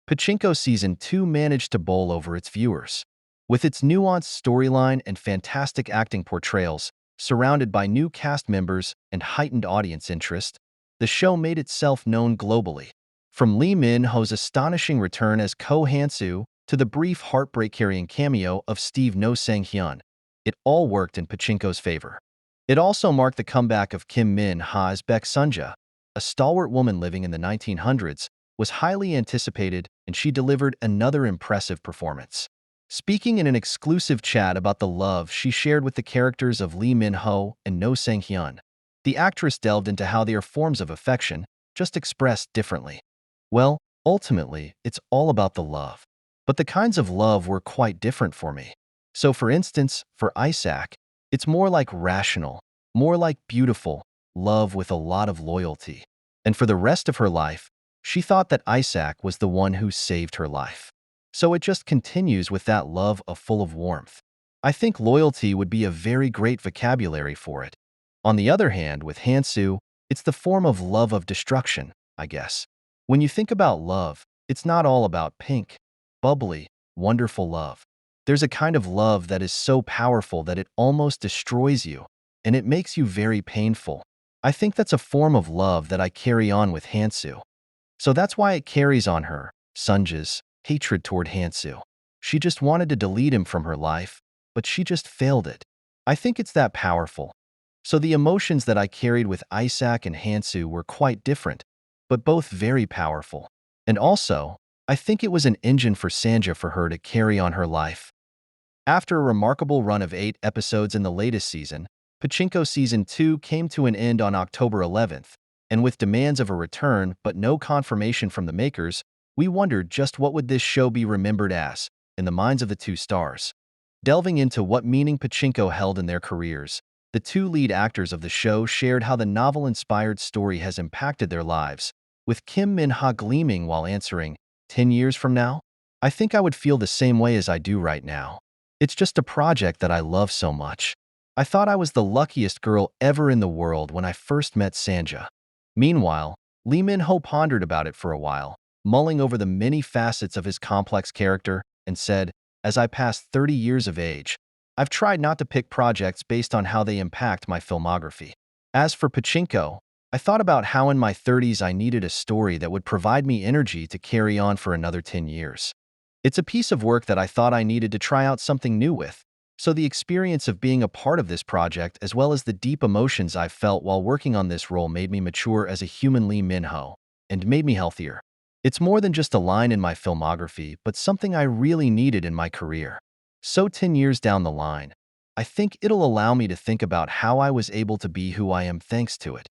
Pachinko Season 2 managed to bowl over its viewers. With its nuanced storyline and fantastic acting portrayals, surrounded by new cast members and heightened audience interest, the show made itself known globally. From Lee Min-ho's astonishing return as Ko Han-soo to the brief heartbreak-carrying cameo of Steve No Sang-hyun, it all worked in Pachinko's favor. It also marked the comeback of Kim Min-ha as Baek Sunja, a stalwart woman living in the 1900s, was highly anticipated, and she delivered another impressive performance. Speaking in an exclusive chat about the love she shared with the characters of Lee Min-ho and No Sang-hyun, the actress delved into how they are forms of affection, just expressed differently. Well, ultimately, it's all about the love. But the kinds of love were quite different for me. So for instance, for Isaac, it's more like rational, more like beautiful, love with a lot of loyalty. And for the rest of her life, she thought that Isaac was the one who saved her life. So it just continues with that love full of warmth. I think loyalty would be a very great vocabulary for it. On the other hand, with Han-soo, it's the form of love of destruction, I guess. When you think about love, it's not all about pink, bubbly, wonderful love. There's a kind of love that is so powerful that it almost destroys you, and it makes you very painful. I think that's a form of love that I carry on with Han-soo. So that's why it carries on her, Sunja's, hatred toward Han-soo. She just wanted to delete him from her life, but she just failed it. I think it's that powerful. So the emotions that I carried with Isaac and Han-soo were quite different, but both very powerful. And also, I think it was an engine for Sunja for her to carry on her life. After a remarkable run of 8 episodes in the latest season, Pachinko Season 2 came to an end on October 11th, and with demands of a return but no confirmation from the makers, we wondered just what would this show be remembered as, in the minds of the two stars. Delving into what meaning Pachinko held in their careers, the two lead actors of the show shared how the novel-inspired story has impacted their lives, with Kim Min-ha gleaming while answering, 10 years from now? I think I would feel the same way as I do right now. It's just a project that I love so much. I thought I was the luckiest girl ever in the world when I first met Sunja. Meanwhile, Lee Min-ho pondered about it for a while, mulling over the many facets of his complex character, and said, "As I pass 30 years of age, I've tried not to pick projects based on how they impact my filmography. As for Pachinko, I thought about how in my 30s I needed a story that would provide me energy to carry on for another 10 years. It's a piece of work that I thought I needed to try out something new with. So the experience of being a part of this project as well as the deep emotions I've felt while working on this role made me mature as a human Lee Min-ho, and made me healthier. It's more than just a line in my filmography, but something I really needed in my career. So 10 years down the line, I think it'll allow me to think about how I was able to be who I am thanks to it.